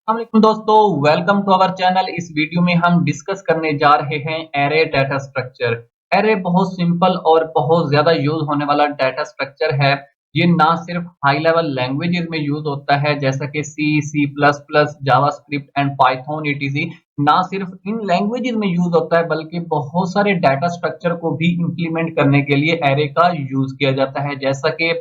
अस्सलामुअलैकुम दोस्तों, welcome to our channel. इस वीडियो में हम डिस्कस करने जा रहे हैं एरे डाटा स्ट्रक्चर। एरे बहुत सिंपल और बहुत ज़्यादा यूज़ होने वाला डाटा स्ट्रक्चर है। ये ना सिर्फ हाई लेवल लैंग्वेजेस में यूज़ होता है जैसा कि C, C plus plus, JavaScript and Python ETC. ना सिर्फ इन लैंग्वेजेस में यूज़ होता है बल्कि बहुत सारे डाटा स्ट्रक्चर को भी इम्प्लीमेंट करने के लिए एरे का यूज़ किया जाता है, जैसा कि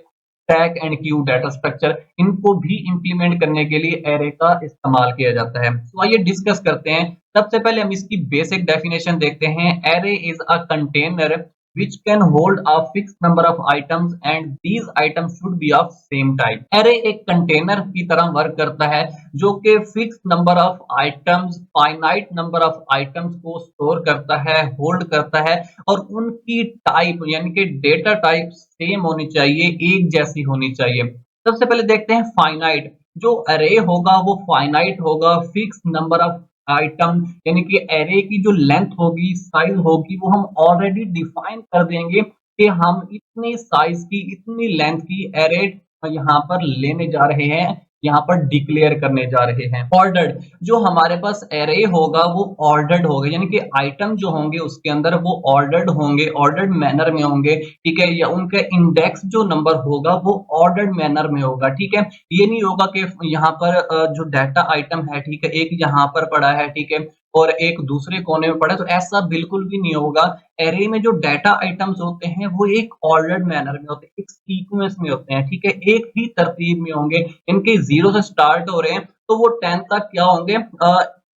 stack and Q data structure. इनको भी इम्प्लीमेंट करने के लिए एरे का इस्तेमाल किया जाता है। तो आइए डिस्कस करते हैं। सबसे पहले हम इसकी बेसिक डेफिनेशन देखते हैं। Array is a container which can hold a fixed number of items and these items should be of same type। Array एक कंटेनर की तरह वर्क करता है जो कि fix number of items, finite number of items को store करता है, होल्ड करता है और उनकी टाइप यानी कि डेटा टाइप सेम होनी चाहिए, एक जैसी होनी चाहिए। सबसे पहले देखते हैं फाइनाइट। जो अरे होगा वो फाइनाइट होगा, फिक्स नंबर ऑफ आइटम यानी कि एरे की जो लेंथ होगी, साइज होगी, वो हम ऑलरेडी डिफाइन कर देंगे कि हम इतनी साइज की, इतनी लेंथ की एरे यहाँ पर लेने जा रहे हैं, यहाँ पर डिक्लेयर करने जा रहे हैं। ऑर्डर्ड, जो हमारे पास एरे होगा वो ऑर्डर्ड होगा, यानी कि आइटम जो होंगे उसके अंदर वो ऑर्डर्ड होंगे, ऑर्डर्ड मैनर में होंगे, ठीक है। या उनका इंडेक्स जो नंबर होगा वो ऑर्डर्ड मैनर में होगा, ठीक है। ये नहीं होगा कि यहाँ पर जो डाटा आइटम है, ठीक है, एक यहाँ पर पड़ा है, ठीक है, और एक दूसरे कोने में पड़ा है, तो ऐसा बिल्कुल भी नहीं होगा। एरे में जो डाटा आइटम्स होते हैं वो एक ऑर्डर्ड मैनर में होते हैं, एक सीक्वेंस में होते हैं, ठीक है, एक ही तरतीब में होंगे। इनके 0 से स्टार्ट हो रहे हैं तो वो 10 तक क्या होंगे,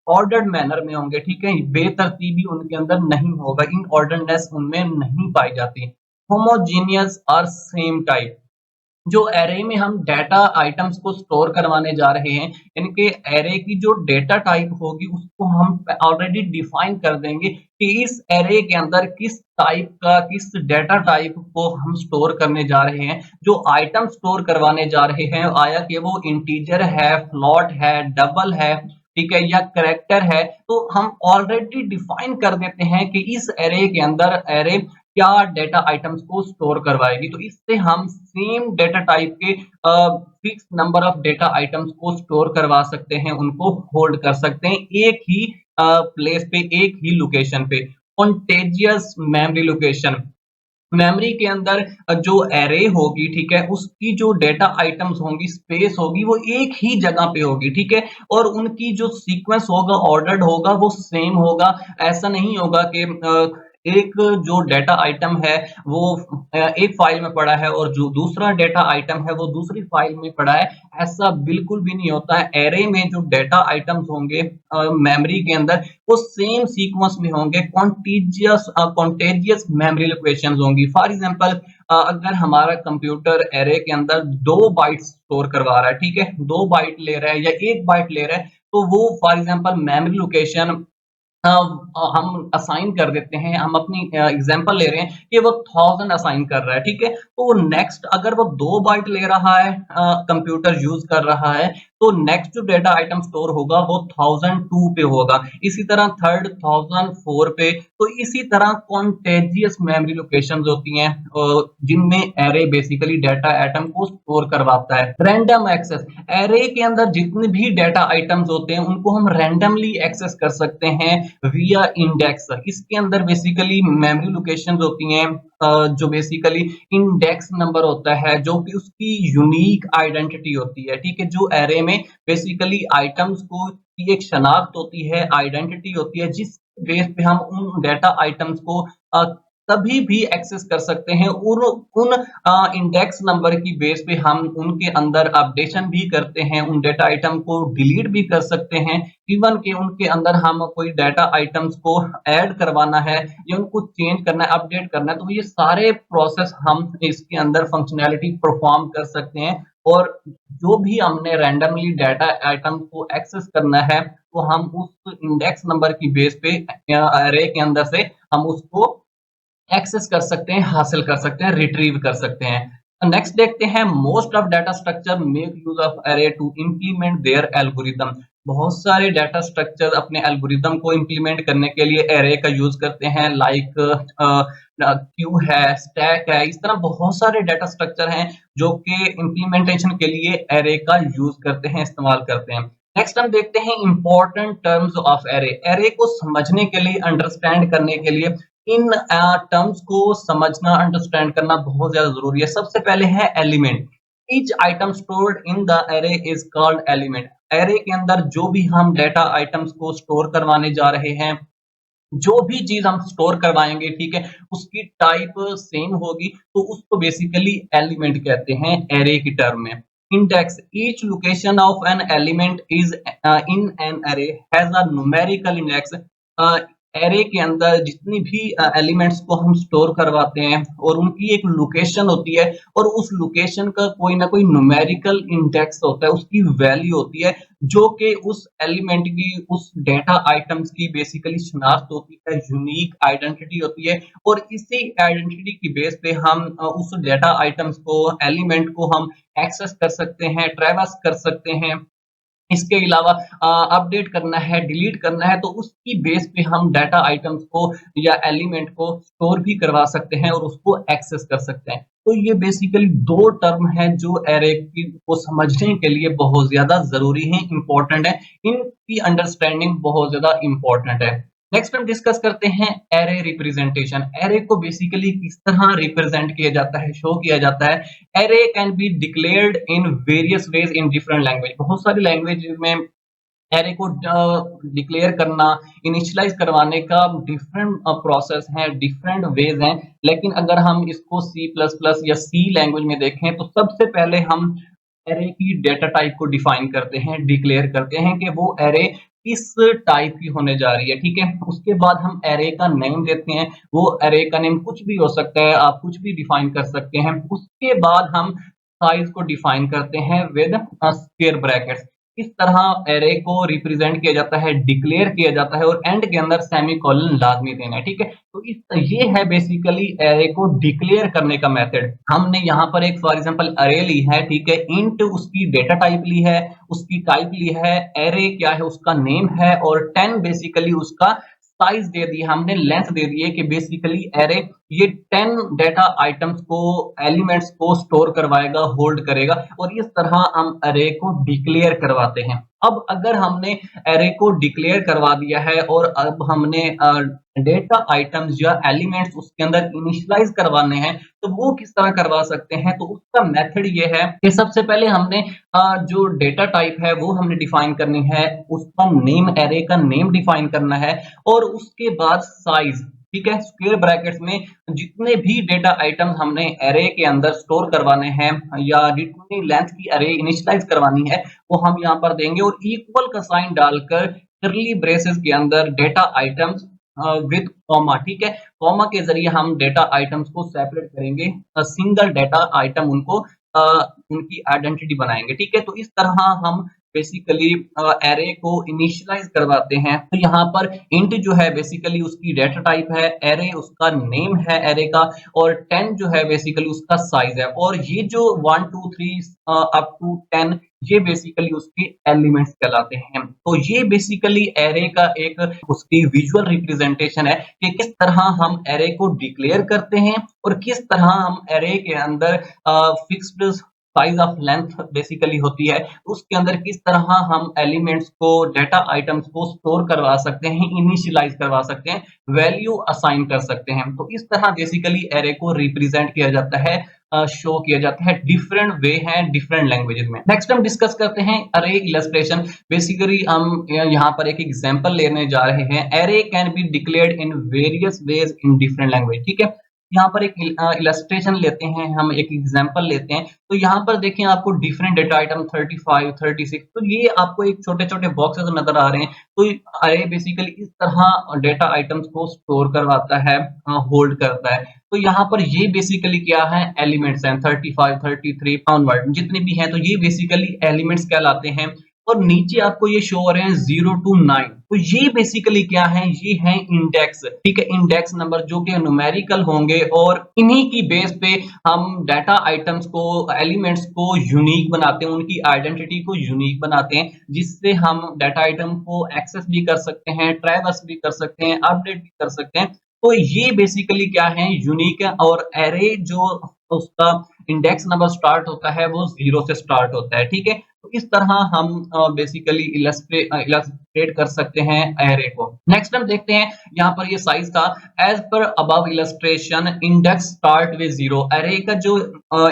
ऑर्डर्ड मैनर में होंगे, ठीक है। बेतरतीबी उनके अंदर नहीं होगा, इन ऑर्डरनेस उनमें नहीं पाई जाती। होमोजीनियस और सेम टाइप, जो एरे में हम डाटा आइटम्स को स्टोर करवाने जा रहे हैं, इनके एरे की जो डेटा टाइप होगी उसको हम ऑलरेडी डिफाइन कर देंगे कि इस एरे के अंदर किस टाइप का, किस डाटा टाइप को हम स्टोर करने जा रहे हैं। जो आइटम स्टोर करवाने जा रहे हैं, आया कि वो इंटीजर है, फ्लोट है, डबल है, ठीक है, या करेक्टर है, तो हम ऑलरेडी डिफाइन कर देते हैं कि इस एरे के अंदर एरे क्या डेटा आइटम्स को स्टोर करवाएगी। तो इससे हम सेम डेटा टाइप के fix number of data items को स्टोर करवा सकते हैं, उनको होल्ड कर सकते हैं एक ही प्लेस पे, एक ही लोकेशन पे। कॉन्टेजियस मेमोरी लोकेशन, मेमोरी के अंदर जो एरे होगी, ठीक है, उसकी जो डेटा आइटम्स होंगी, स्पेस होगी, वो एक ही जगह पे होगी, ठीक है, और उनकी जो सीक्वेंस होगा, ऑर्डर्ड होगा, वो सेम होगा। ऐसा नहीं होगा कि एक जो डेटा आइटम है वो एक फाइल में पड़ा है और जो दूसरा डेटा आइटम है वो दूसरी फाइल में पड़ा है। ऐसा बिल्कुल भी नहीं होता है। एरे में जो डेटा आइटम्स होंगे मेमोरी के अंदर वो सेम सीक्वेंस में होंगे। कॉन्टेजियस मेमोरी लोकेशंस होंगी। फॉर एग्जांपल, अगर हमारा कंप्यूटर एरे के अंदर 2 बाइट्स स्टोर करवा रहा है, ठीक है, 2 बाइट ले रहा है या 1 बाइट ले रहा है, तो वो फॉर एग्जांपल मेमोरी लोकेशन हम असाइन कर देते हैं। हम अपनी एग्जांपल ले रहे हैं कि वो 1000 असाइन कर रहा है, ठीक है, तो नेक्स्ट अगर वो 2 बाइट ले रहा है, कंप्यूटर यूज कर रहा है, तो नेक्स्ट जो डेटा आइटम स्टोर होगा वो 1002 पे होगा, इसी तरह थर्ड 1004 पे। तो इसी तरह कॉन्टेजियस मेमोरी लोकेशंस होती हैं जिनमें एरे बेसिकली डेटा आइटम को स्टोर करवाता है। रैंडम एक्सेस, एरे के अंदर जितने भी डेटा आइटम्स होते हैं उनको हम रैंडमली एक्सेस कर सकते हैं विया इंडेक्स। इसके अंदर बेसिकली मेमोरी लोकेशंस होती हैं जो बेसिकली इंडेक्स नंबर होता है, जो कि उसकी यूनिक आइडेंटिटी होती है, ठीक है। जो एरे में बेसिकली आइटम्स को की एक शनाख्त होती है, आइडेंटिटी होती है, जिस बेस पे हम उन डेटा आइटम्स को कभी भी एक्सेस कर सकते हैं। उन उन इंडेक्स नंबर की बेस पे हम उनके अंदर अपडेशन भी करते हैं, उन डेटा आइटम को डिलीट भी कर सकते हैं। इवन कि उनके अंदर हम कोई डेटा आइटम्स को ऐड करवाना है या उनको चेंज करना है, अपडेट करना है, तो ये सारे प्रोसेस हम इसके अंदर फंक्शनैलिटी परफॉर्म कर सकते हैं। और जो भी हमने रैंडमली डाटा आइटम को एक्सेस करना है, तो हम उस इंडेक्स नंबर की बेस पे अरे के अंदर से हम उसको एक्सेस कर सकते हैं, हासिल कर सकते हैं, रिट्रीव कर सकते हैं। नेक्स्ट देखते हैं, most of data structure make use of अरे टू इंप्लीमेंट देयर एल्गोरिदम। बहुत सारे डाटा स्ट्रक्चर अपने एल्गोरिदम को इंप्लीमेंट करने के लिए एरे का यूज करते हैं, लाइक क्यू है, स्टैक है। इस तरह बहुत सारे डाटा स्ट्रक्चर हैं जो कि इंप्लीमेंटेशन के लिए एरे का यूज करते हैं, इस्तेमाल करते हैं। नेक्स्ट हम देखते हैं important terms of array. Array को समझने के लिए, अंडरस्टैंड करने के लिए इन टर्म्स को समझना, अंडरस्टैंड करना बहुत ज्यादा जरूरी है। सबसे पहले है element. Each item stored in the array is called element. Array के अंदर जो भी हम डेटा आइटम्स को स्टोर करवाने जा रहे हैं, जो भी चीज हम स्टोर करवाएंगे, ठीक है, उसकी टाइप सेम होगी, तो उसको बेसिकली एलिमेंट कहते हैं एरे की टर्म में। Index, each location of an element is in an array has a numerical index. Array के अंदर जितनी भी एलिमेंट्स को हम स्टोर करवाते हैं और उनकी एक लोकेशन होती है, और उस लोकेशन का कोई ना कोई न्यूमेरिकल इंडेक्स होता है, उसकी वैल्यू होती है, जो कि उस एलिमेंट की, उस डेटा आइटम्स की बेसिकली शिनाख्त होती है, यूनिक आइडेंटिटी होती है। और इसी आइडेंटिटी की बेस पे हम उस डेटा आइटम्स को, एलिमेंट को हम एक्सेस कर सकते हैं, ट्रैवर्स कर सकते हैं। इसके अलावा अपडेट करना है, डिलीट करना है, तो उसकी बेस पे हम डाटा आइटम्स को या एलिमेंट को स्टोर भी करवा सकते हैं और उसको एक्सेस कर सकते हैं। तो ये बेसिकली 2 टर्म हैं जो एरे की को समझने के लिए बहुत ज़्यादा ज़रूरी हैं, इम्पोर्टेंट है। इनकी अंडरस्टैंडिंग बहुत ज़्यादा इम्पोर्टेंट है। नेक्स्ट हम डिस्कस करते हैं एरे रिप्रेजेंटेशन। एरे को बेसिकली किस तरह रिप्रेजेंट किया जाता है, शो किया जाता है। Array can be declared in various ways in different language. बहुत सारी लैंग्वेज में एरे को डिक्लेयर करना, इनिशियलाइज करवाने का डिफरेंट प्रोसेस है, डिफरेंट वेज हैं। लेकिन अगर हम इसको सी प्लस प्लस या सी लैंग्वेज में देखें, तो सबसे पहले हम एरे की डेटा टाइप को डिफाइन करते हैं, डिक्लेयर करते हैं कि वो एरे किस टाइप की होने जा रही है, ठीक है। उसके बाद हम एरे का नेम देते हैं। वो एरे का नेम कुछ भी हो सकता है, आप कुछ भी डिफाइन कर सकते हैं। उसके बाद हम साइज को डिफाइन करते हैं विद स्क्वायर ब्रैकेट्स। इस तरह एरे को रिप्रेजेंट किया जाता है, डिक्लेयर किया जाता है, और एंड के अंदर सेमीकोलन लाजमी देना है, ठीक है। तो ये है बेसिकली एरे को डिक्लेयर करने का मेथड। हमने यहाँ पर एक फॉर एग्जांपल अरे ली है, ठीक है, इंट उसकी डेटा टाइप ली है, उसकी टाइप ली है, एरे क्या है उसका नेम है, और 10 बेसिकली उसका साइज दे दिया हमने, लेंथ दे दी है कि बेसिकली एरे ये 10 डेटा आइटम्स को, एलिमेंट्स को स्टोर करवाएगा, होल्ड करेगा, और इस तरह हम एरे को डिक्लेयर करवाते हैं। अब अगर हमने एरे को डिक्लेयर करवा दिया है और अब हमने डेटा आइटम्स या एलिमेंट्स उसके अंदर इनिशियलाइज करवाने हैं, तो वो किस तरह करवा सकते हैं। तो उसका मेथड ये है कि सबसे पहले हमने जो डेटा टाइप है वो हमने डिफाइन करनी है, उसका नेम, एरे का नेम डिफाइन करना है, और उसके बाद साइज, ठीक है, स्क्वायर ब्रैकेट्स में जितने भी डेटा आइटम्स हमने एरे के अंदर स्टोर करवाने हैं या जितनी लेंथ की एरे इनिशियलाइज करवानी है, वो हम यहाँ पर देंगे, और इक्वल का साइन डालकर कर्ली ब्रेसेस के अंदर डेटा आइटम्स विद कॉमा, ठीक है, कॉमा के जरिए हम डेटा आइटम्स को सेपरेट करेंगे, सिंगल डेटा आइटम उनको उनकी आइडेंटिटी बनाएंगे, ठीक है। तो इस तरह हम बेसिकली एरे को इनिशियलाइज करवाते हैं। तो यहाँ पर इंट जो है बेसिकली उसकी डेटा टाइप है, एरे उसका नेम है एरे का, और 10 जो है बेसिकली उसका साइज है, और ये जो 1 2 3 अप टू 10 ये बेसिकली उसके एलिमेंट्स कहलाते हैं। तो ये बेसिकली एरे का एक उसकी विजुअल रिप्रेजेंटेशन है कि किस तरह हम एरे को डिक्लेयर करते हैं और किस तरह हम एरे के अंदर fixed size of length basically होती है, उसके अंदर किस तरह हम एलिमेंट्स को, डेटा आइटम्स को स्टोर करवा सकते हैं, इनिशियलाइज करवा सकते हैं, वैल्यू असाइन कर सकते हैं। तो इस तरह बेसिकली एरे को रिप्रेजेंट किया जाता है, शो किया जाता है। डिफरेंट वे हैं डिफरेंट लैंग्वेजेस में। नेक्स्ट हम डिस्कस करते हैं अरे इलस्ट्रेशन। बेसिकली हम यहाँ पर एक एग्जांपल लेने जा रहे हैं। Array can be declared in various ways in different language, ठीक है। यहाँ पर एक इलस्ट्रेशन लेते हैं, हम एक एग्जांपल लेते हैं। तो यहाँ पर देखें आपको डिफरेंट डेटा आइटम 35 36, तो ये आपको एक छोटे-छोटे बॉक्सेस नजर आ रहे हैं। तो अरे बेसिकली इस तरह डेटा आइटम्स को स्टोर करवाता है, होल्ड करता है। तो यहाँ पर ये बेसिकली क्या है, एलिमेंट्स हैं 35 33 ऑनवर्ड जितने भी हैं, तो ये बेसिकली एलिमेंट्स कहलाते हैं। और नीचे आपको ये शो हो रहे हैं 0 to 9, तो ये बेसिकली क्या है, ये है इंडेक्स, ठीक है, इंडेक्स नंबर जो कि न्यूमेरिकल होंगे, और इन्हीं की बेस पे हम डाटा आइटम्स को, एलिमेंट्स को यूनिक बनाते हैं, उनकी आइडेंटिटी को यूनिक बनाते हैं, जिससे हम डाटा आइटम को एक्सेस भी कर सकते हैं, ट्रैवर्स भी कर सकते हैं, अपडेट भी कर सकते हैं। तो ये बेसिकली क्या है, यूनिक है। और एरे जो उसका इंडेक्स नंबर स्टार्ट होता है वो 0 से स्टार्ट होता है, ठीक है? तो इस तरह हम बेसिकली इलस्ट्रेट कर सकते हैं एरे को। नेक्स्ट हम देखते हैं यहाँ पर ये साइज़ था as per above illustration index start with 0 array का जो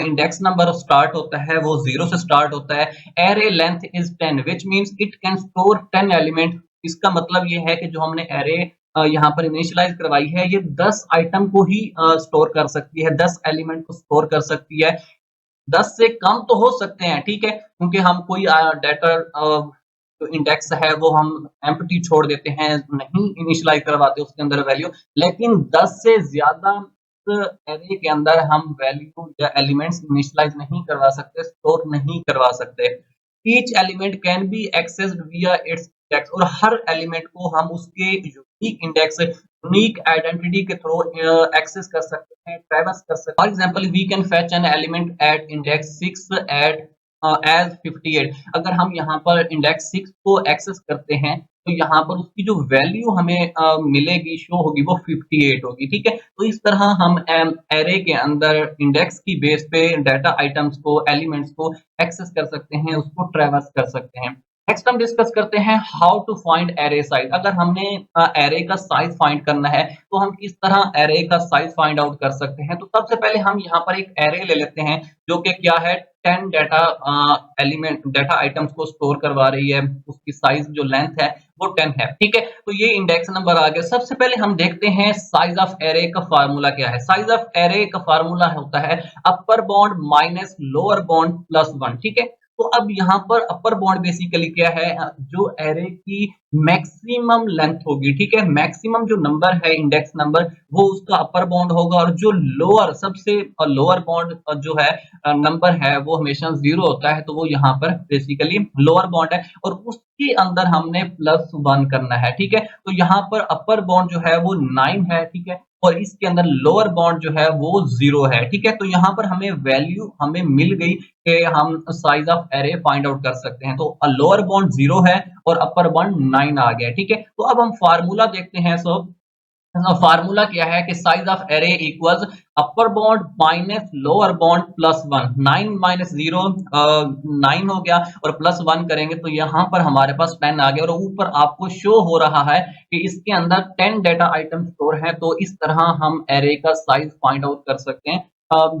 इंडेक्स नंबर स्टार्ट होता है वो 0 से स्टार्ट होता है। Array length is 10 which means it can store 10 element इसका मतलब ये है कि जो हमने एरे यहाँ पर इनिशियलाइज़ करवाई है ये 10 आइटम को ही स्टोर कर सकती है, 10 एलिमेंट को स्टोर कर सकती है। 10 से कम तो हो सकते हैं, ठीक है? क्योंकि हम कोई डाटा जो इंडेक्स है वो हम एम्प्टी छोड़ देते हैं, नहीं इनिशियलाइज़ करवाते उसके अंदर वैल्यू, लेकिन 10 से ज़्यादा एरे के अंदर हम वैल्यू या एलिमेंट्स इनिशियलाइज़ नहीं करवा सकते, स्टोर नहीं करवा सकते। Each element can be accessed via its index और हर एलिमेंट को हम उसके यूनिक इंडेक्स, यूनिक आइडेंटिटी के थ्रू एक्सेस कर सकते हैं, ट्रैवर्स कर सकते हैं। For example we can fetch an element at index 6 at as 58 अगर हम यहाँ पर इंडेक्स 6 को एक्सेस करते हैं, तो यहाँ पर उसकी जो वैल्यू हमें मिलेगी, शो होगी वो 58 होगी, ठीक है? तो इस तरह हम एरे के अंदर इंडेक्स की बेस पे डाटा आइटम्स को, एलिमेंट्स को एक्सेस कर सकते हैं, उसको ट्रैवर्स कर सकते हैं। नेक्स्ट हम डिस्कस करते हैं how to find array size अगर हमने एरे का साइज़ फाइंड करना है, तो हम किस तरह एरे का साइज़ फाइंड आउट कर सकते हैं? तो सबसे पहले हम यहाँ पर एक एरे ले लेते हैं, जो कि क्या है 10 डाटा एलिमेंट डाटा आइटम्स को स्टोर करवा रही है, उसकी साइज़ जो लेंथ है वो 10 है, ठीक है? तो ये इंडेक्स नंबर आ गया। सबसे पहले हम देखते हैं साइज़ ऑफ एरे का फ़ॉर्मूला क्या है? साइज़ ऑफ एरे का फ़ॉर्मूला होता है upper bound minus lower bound plus 1 ठीक है? तो अब यहाँ पर अपर बाउंड बेसिकली क्या है जो एरे की मैक्सिमम लेंथ होगी, ठीक है? मैक्सिमम जो नंबर है इंडेक्स नंबर वो उसका अपर बाउंड होगा और जो लोअर सबसे लोअर बाउंड जो है नंबर है वो हमेशा 0 होता है, तो वो यहाँ पर बेसिकली लोअर बाउंड है और उसके अंदर हमने प्लस 1 करना है, ठीक है? तो यहाँ पर अपर बाउंड जो है वो 9 है, ठीक है? और इसके अंदर लोअर बाउंड जो है वो 0 है, ठीक है? तो यहाँ पर हमें वैल्यू हमें मिल गई कि हम size of array find out कर सकते हैं। तो लोअर बाउंड 0 है और अपर बाउंड 9 आ गया, ठीक है? तो अब हम फार्मूला देखते हैं फार्मूला क्या है कि size of array equals upper bound minus lower bound plus 1 9 minus 0 9 हो गया और प्लस 1 करेंगे तो यहाँ पर हमारे पास 10 आ गया और ऊपर आपको शो हो रहा है कि इसके अंदर 10 डाटा आइटम स्टोर है तो इस तरह हम एरे का साइज फाइंड आउट कर सकते हैं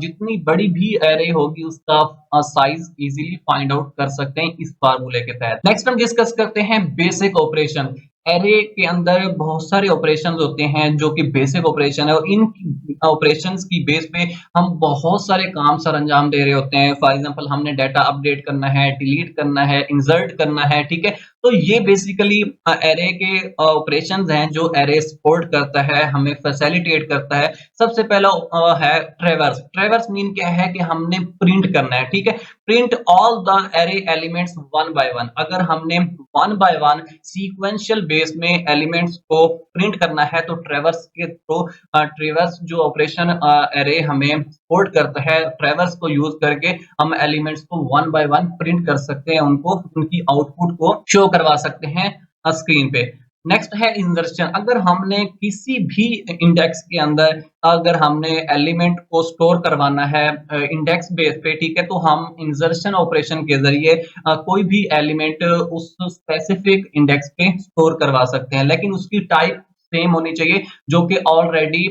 जितनी बड़ी भी एरे होगी उसका साइज इजीली फाइंड आउट कर सकते हैं इस फार्मूले के तहत। नेक्स्ट हम डिस्कस करते हैं बेसिक ऑपरेशन। एरे के अंदर बहुत सारे ऑपरेशंस होते हैं जो कि बेसिक ऑपरेशन है और इन ऑपरेशंस की बेस पे हम बहुत सारे काम सर अंजाम दे रहे होते हैं। फॉर एग्जांपल हमने डाटा अपडेट करना है, डिलीट करना है, इंसर्ट करना है, ठीक है? तो ये बेसिकली एरे के ऑपरेशंस हैं जो एरे सपोर्ट करता है, हमें फैसिलिटेट करता है। सबसे पहला है ट्रैवर्स। ट्रैवर्स मीन क्या है कि हमने प्रिंट करना है, ठीक है? Print all the array elements one by one. अगर हमने one by one sequential base में एलिमेंट्स को प्रिंट करना है तो ट्रैवर्स के थ्रू ट्रैवर्स जो ऑपरेशन एरे हमें सपोर्ट करता है ट्रैवर्स को यूज करके हम एलिमेंट्स को वन बाय वन प्रिंट कर सकते हैं, उनको उनकी आउटपुट को शो करवा सकते हैं स्क्रीन पे। नेक्स्ट है इंसर्शन। अगर हमने किसी भी इंडेक्स के अंदर अगर हमने एलिमेंट को स्टोर करवाना है इंडेक्स बेस पे, ठीक है? तो हम इंसर्शन ऑपरेशन के जरिए कोई भी एलिमेंट उस स्पेसिफिक इंडेक्स पे स्टोर करवा सकते हैं, लेकिन उसकी टाइप सेम होनी चाहिए जो कि ऑलरेडी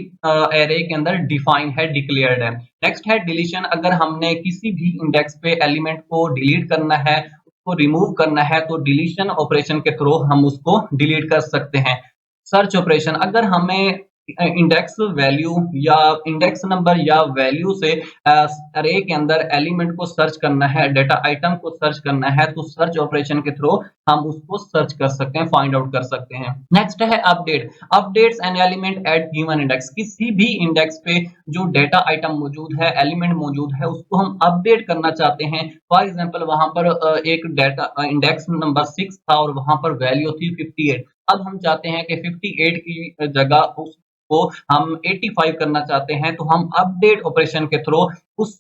एरे के अंदर डिफाइन है, डिक्लेयर्ड है। नेक्स्ट है डिलीशन। अगर हमने किसी भी इंडेक्स पे एलिमेंट को डिलीट करना है, उसको रिमूव करना है, तो डिलीशन ऑपरेशन के थ्रू हम उसको डिलीट कर सकते हैं। Search operation. अगर हमें इंडेक्स वैल्यू या इंडेक्स नंबर या वैल्यू से अरे के अंदर एलिमेंट को सर्च करना है, डाटा आइटम को सर्च करना है, तो सर्च ऑपरेशन के थ्रू हम उसको सर्च कर सकते हैं, फाइंड आउट कर सकते हैं। नेक्स्ट है update. Updates an element at given index. किसी भी इंडेक्स पे जो डाटा आइटम मौजूद है, एलिमेंट मौजूद है, उसको हम अपडेट करना चाहते हैं। फॉर एग्जांपल वहां पर एक डाटा इंडेक्स नंबर 6 था और वहां पर वैल्यू थी 58। अब हम चाहते हैं कि 58 की जगह उसको हम 85 करना चाहते हैं, तो हम अपडेट ऑपरेशन के थ्रू उस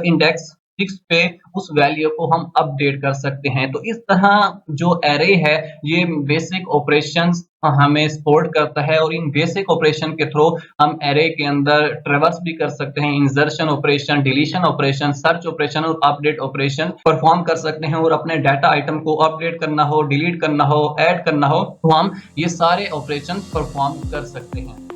इंडेक्स 6 पे उस वैल्यू को हम अपडेट कर सकते हैं। तो इस तरह जो एरे है ये बेसिक ऑपरेशंस हमें सपोर्ट करता है और इन बेसिक ऑपरेशन के थ्रू हम एरे के अंदर ट्रैवर्स भी कर सकते हैं, insertion operation, deletion operation, search operation और अपडेट ऑपरेशन परफॉर्म कर सकते हैं और अपने डाटा आइटम को अपडेट करना हो, डिलीट करना हो, ऐड करना हो, तो हम ये सारे ऑपरेशन परफॉर्म कर सकते हैं।